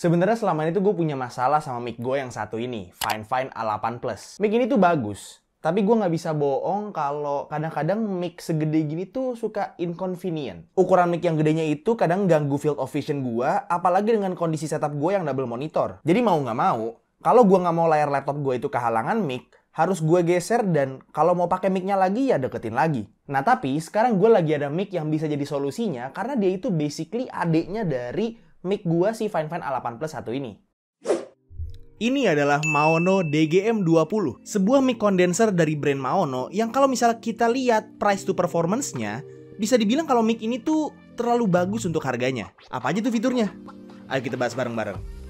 Sebenarnya selama ini tuh gue punya masalah sama mic gue yang satu ini, Fine A8 Plus. Mic ini tuh bagus, tapi gue nggak bisa bohong kalau kadang-kadang mic segede gini tuh suka inconvenient. Ukuran mic yang gedenya itu kadang ganggu field of vision gue, apalagi dengan kondisi setup gue yang double monitor. Jadi mau nggak mau, kalau gue nggak mau layar laptop gue itu kehalangan mic, harus gue geser dan kalau mau pakai mic-nya lagi ya deketin lagi. Nah tapi sekarang gue lagi ada mic yang bisa jadi solusinya karena dia itu basically adeknya dari mic gua si Fine A8 Plus satu ini. Ini adalah Maono DGM20, sebuah mic condenser dari brand Maono yang kalau misalnya kita lihat price to performance-nya, bisa dibilang kalau mic ini tuh terlalu bagus untuk harganya. Apa aja tuh fiturnya? Ayo kita bahas bareng-bareng.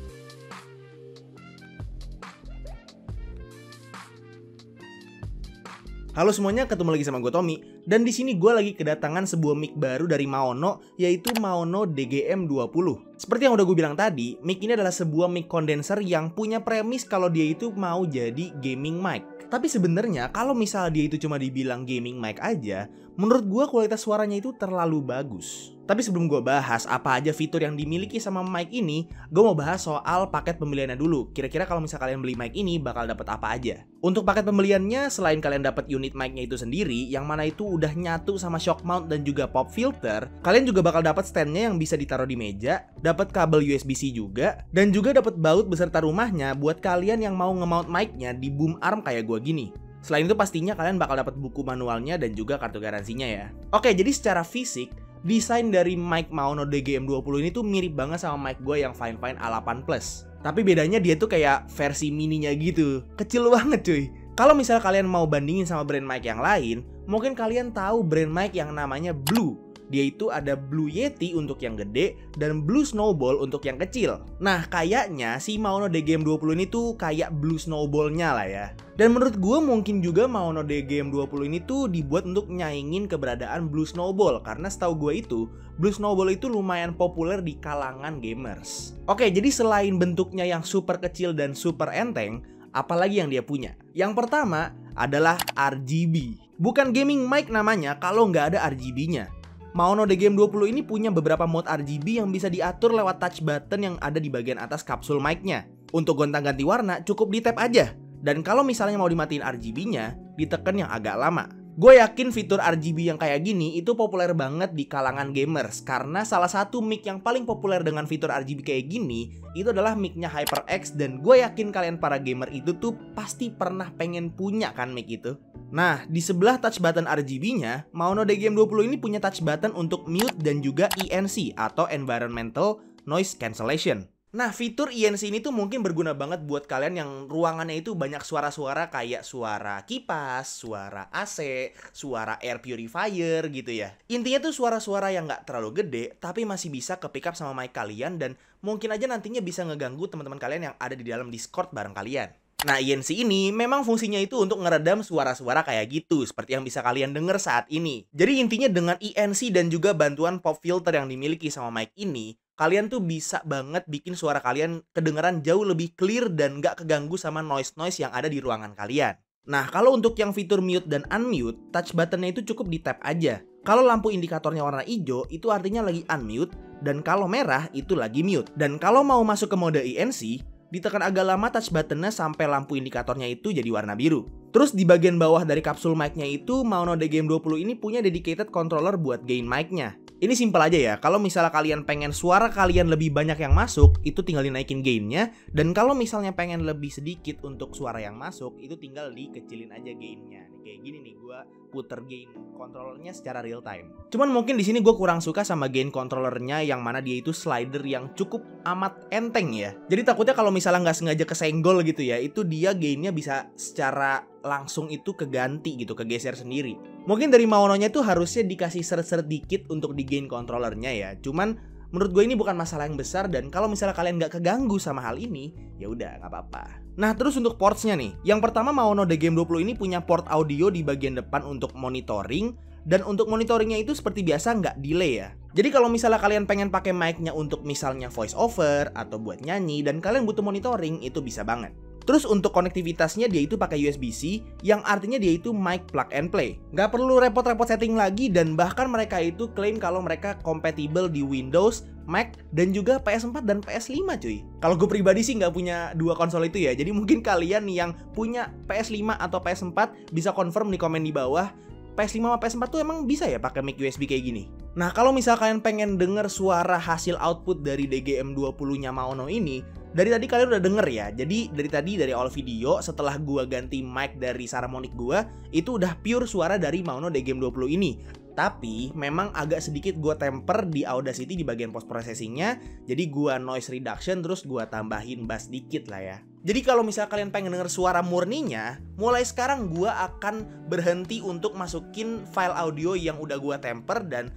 Halo semuanya, ketemu lagi sama gue Tommy. Dan di sini gue lagi kedatangan sebuah mic baru dari Maono, yaitu Maono DGM20. Seperti yang udah gue bilang tadi, mic ini adalah sebuah mic condenser yang punya premis kalau dia itu mau jadi gaming mic. Tapi sebenarnya kalau misalnya dia itu cuma dibilang gaming mic aja, menurut gue kualitas suaranya itu terlalu bagus. Tapi sebelum gue bahas apa aja fitur yang dimiliki sama mic ini, gue mau bahas soal paket pembeliannya dulu. Kira-kira kalau misalnya kalian beli mic ini bakal dapat apa aja? Untuk paket pembeliannya, selain kalian dapat unit mic-nya itu sendiri, yang mana itu udah nyatu sama shock mount dan juga pop filter, kalian juga bakal dapat stand-nya yang bisa ditaruh di meja, dapat kabel USB-C juga, dan juga dapat baut beserta rumahnya buat kalian yang mau nge-mount mic-nya di boom arm kayak gue gini. Selain itu pastinya kalian bakal dapat buku manualnya dan juga kartu garansinya ya. Oke, jadi secara fisik, desain dari mic Maono DGM20 ini tuh mirip banget sama mic gue yang Fine A8 Plus. Tapi bedanya dia tuh kayak versi mininya gitu. Kecil banget cuy. Kalau misalnya kalian mau bandingin sama brand mic yang lain, mungkin kalian tahu brand mic yang namanya Blue. Dia itu ada Blue Yeti untuk yang gede dan Blue Snowball untuk yang kecil. Nah kayaknya si Maono DGM20 ini tuh kayak Blue Snowball-nya lah ya. Dan menurut gue mungkin juga Maono DGM20 ini tuh dibuat untuk nyaingin keberadaan Blue Snowball. Karena setahu gue itu, Blue Snowball itu lumayan populer di kalangan gamers. Oke, jadi selain bentuknya yang super kecil dan super enteng, apalagi yang dia punya? Yang pertama adalah RGB. Bukan gaming mic namanya kalau nggak ada RGB-nya. Maono DGM20 ini punya beberapa mode RGB yang bisa diatur lewat touch button yang ada di bagian atas kapsul mic-nya. Untuk gonta-ganti warna cukup di-tap aja. Dan kalau misalnya mau dimatiin RGB-nya, ditekan yang agak lama. Gue yakin fitur RGB yang kayak gini itu populer banget di kalangan gamers. Karena salah satu mic yang paling populer dengan fitur RGB kayak gini, itu adalah mic-nya HyperX. Dan gue yakin kalian para gamer itu tuh pasti pernah pengen punya kan mic itu. Nah, di sebelah touch button RGB-nya, Maono DGM20 ini punya touch button untuk mute dan juga ENC atau Environmental Noise Cancellation. Nah, fitur ENC ini tuh mungkin berguna banget buat kalian yang ruangannya itu banyak suara-suara kayak suara kipas, suara AC, suara air purifier gitu ya. Intinya tuh suara-suara yang nggak terlalu gede, tapi masih bisa ke pick up sama mic kalian dan mungkin aja nantinya bisa ngeganggu teman-teman kalian yang ada di dalam Discord bareng kalian. Nah, ENC ini memang fungsinya itu untuk ngeredam suara-suara kayak gitu, seperti yang bisa kalian denger saat ini. Jadi intinya dengan ENC dan juga bantuan pop filter yang dimiliki sama mic ini, kalian tuh bisa banget bikin suara kalian kedengeran jauh lebih clear dan gak keganggu sama noise-noise yang ada di ruangan kalian. Nah, kalau untuk yang fitur mute dan unmute, touch buttonnya itu cukup di tap aja. Kalau lampu indikatornya warna hijau, itu artinya lagi unmute, dan kalau merah, itu lagi mute. Dan kalau mau masuk ke mode ENC, ditekan agak lama touch buttonnya sampai lampu indikatornya itu jadi warna biru. Terus di bagian bawah dari kapsul mic-nya itu, Maono DGM20 ini punya dedicated controller buat gain mic-nya. Ini simpel aja ya, kalau misalnya kalian pengen suara kalian lebih banyak yang masuk, itu tinggal dinaikin gain-nya. Dan kalau misalnya pengen lebih sedikit untuk suara yang masuk, itu tinggal dikecilin aja gain-nya. Kayak gini nih, gue puter gain controllernya secara real time. Cuman mungkin di sini gue kurang suka sama gain controllernya yang mana dia itu slider yang cukup amat enteng ya. Jadi takutnya kalau misalnya nggak sengaja kesenggol gitu ya, itu dia gainnya bisa secara langsung itu keganti gitu, kegeser sendiri. Mungkin dari Maono-nya tuh harusnya dikasih seret-seret dikit untuk di gain controllernya ya. Cuman menurut gue ini bukan masalah yang besar dan kalau misalnya kalian nggak keganggu sama hal ini, ya udah nggak apa-apa. Nah terus untuk ports-nya nih, yang pertama Maono DGM20 ini punya port audio di bagian depan untuk monitoring. Dan untuk monitoringnya itu seperti biasa nggak delay ya. Jadi kalau misalnya kalian pengen pakai mic-nya untuk misalnya voice over atau buat nyanyi dan kalian butuh monitoring, itu bisa banget. Terus untuk konektivitasnya dia itu pakai USB-C, yang artinya dia itu mic plug and play. Nggak perlu repot-repot setting lagi, dan bahkan mereka itu klaim kalau mereka kompatibel di Windows, Mac, dan juga PS4 dan PS5 cuy. Kalau gue pribadi sih nggak punya dua konsol itu ya, jadi mungkin kalian yang punya PS5 atau PS4 bisa confirm di komen di bawah, PS5 sama PS4 tuh emang bisa ya pakai mic USB kayak gini? Nah, kalau misal kalian pengen denger suara hasil output dari DGM20-nya Maono ini, dari tadi kalian udah denger ya. Jadi dari awal video setelah gua ganti mic dari Saramonic gua, itu udah pure suara dari Maono DGM20 ini. Tapi memang agak sedikit gua temper di Audacity di bagian post processingnya. Jadi gua noise reduction terus gua tambahin bass dikit lah ya. Jadi kalau misal kalian pengen denger suara murninya, mulai sekarang gua akan berhenti untuk masukin file audio yang udah gua temper dan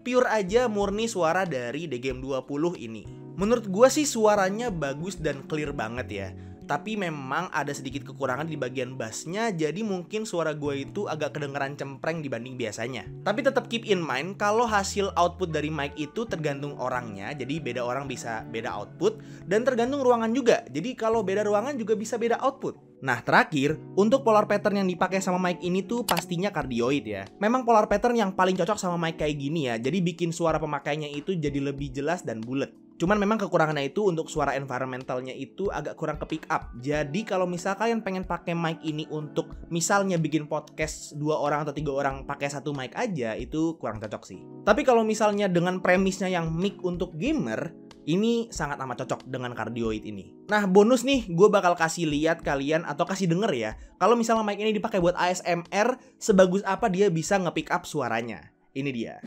pure aja murni suara dari DGM20 ini. Menurut gua sih suaranya bagus dan clear banget ya. Tapi memang ada sedikit kekurangan di bagian bassnya, jadi mungkin suara gue itu agak kedengeran cempreng dibanding biasanya. Tapi tetap keep in mind kalau hasil output dari mic itu tergantung orangnya, jadi beda orang bisa beda output, dan tergantung ruangan juga, jadi kalau beda ruangan juga bisa beda output. Nah terakhir, untuk polar pattern yang dipakai sama mic ini tuh pastinya cardioid ya. Memang polar pattern yang paling cocok sama mic kayak gini ya, jadi bikin suara pemakainya itu jadi lebih jelas dan bulat. Cuman memang kekurangannya itu untuk suara environmentalnya itu agak kurang ke pick up. Jadi kalau misal kalian pengen pakai mic ini untuk misalnya bikin podcast 2 orang atau 3 orang pakai satu mic aja, itu kurang cocok sih. Tapi kalau misalnya dengan premisnya yang mic untuk gamer, ini sangat amat cocok dengan cardioid ini. Nah bonus nih, gue bakal kasih lihat kalian atau kasih denger ya, kalau misalnya mic ini dipakai buat ASMR, sebagus apa dia bisa nge-pick up suaranya. Ini dia.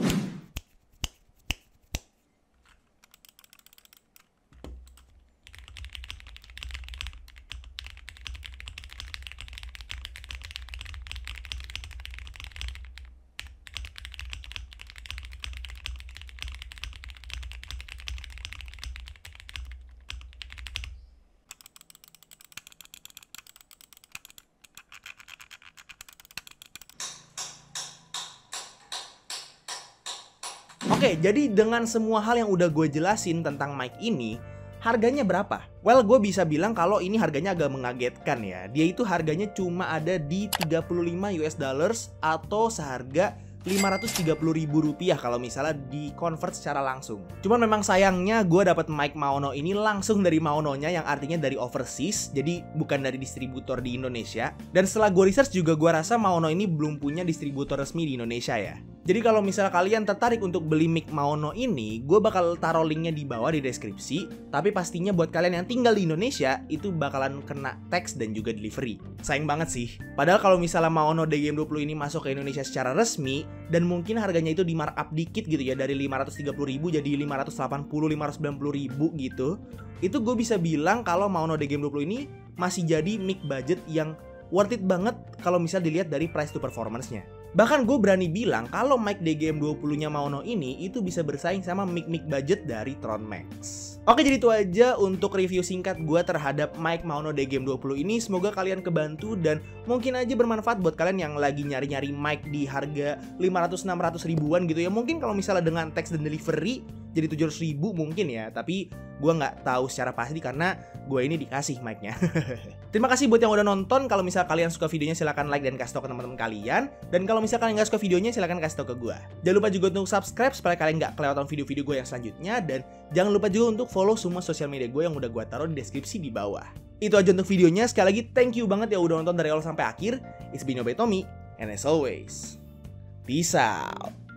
Oke, jadi dengan semua hal yang udah gue jelasin tentang mic ini, harganya berapa? Well, gue bisa bilang kalau ini harganya agak mengagetkan ya. Dia itu harganya cuma ada di 35 US dollars atau seharga Rp530.000 kalau misalnya di convert secara langsung. Cuman memang sayangnya gue dapat mic Maono ini langsung dari Maononya, yang artinya dari overseas, jadi bukan dari distributor di Indonesia. Dan setelah gue research juga gue rasa Maono ini belum punya distributor resmi di Indonesia ya. Jadi kalau misalnya kalian tertarik untuk beli mic Maono ini, gue bakal taruh linknya di bawah di deskripsi. Tapi pastinya buat kalian yang tinggal di Indonesia, itu bakalan kena tax dan juga delivery. Sayang banget sih. Padahal kalau misalnya Maono DGM20 ini masuk ke Indonesia secara resmi, dan mungkin harganya itu di markup dikit gitu ya, dari 530.000 jadi 580-590.000 gitu. Itu gue bisa bilang kalau Maono DGM20 ini masih jadi mic budget yang worth it banget kalau misal dilihat dari price to performance-nya. Bahkan gue berani bilang kalau mic DGM20-nya Maono ini itu bisa bersaing sama mic-mic budget dari Tron Max. Oke, jadi itu aja untuk review singkat gue terhadap mic Maono DGM20 ini. Semoga kalian kebantu dan mungkin aja bermanfaat buat kalian yang lagi nyari-nyari mic di harga 500-600 ribuan gitu ya. Mungkin kalau misalnya dengan tax dan delivery jadi 700.000 mungkin ya, tapi gue nggak tahu secara pasti karena gue ini dikasih mic-nya. Terima kasih buat yang udah nonton. Kalau misal kalian suka videonya silahkan like dan kasih tau ke teman-teman kalian. Dan kalau misal kalian nggak suka videonya silahkan kasih tau ke gue. Jangan lupa juga untuk subscribe supaya kalian nggak kelewatan video-video gue yang selanjutnya. Dan jangan lupa juga untuk follow semua sosial media gue yang udah gue taruh di deskripsi di bawah. Itu aja untuk videonya. Sekali lagi thank you banget ya udah nonton dari awal sampai akhir. It's been your boy Tommy, and as always, peace out.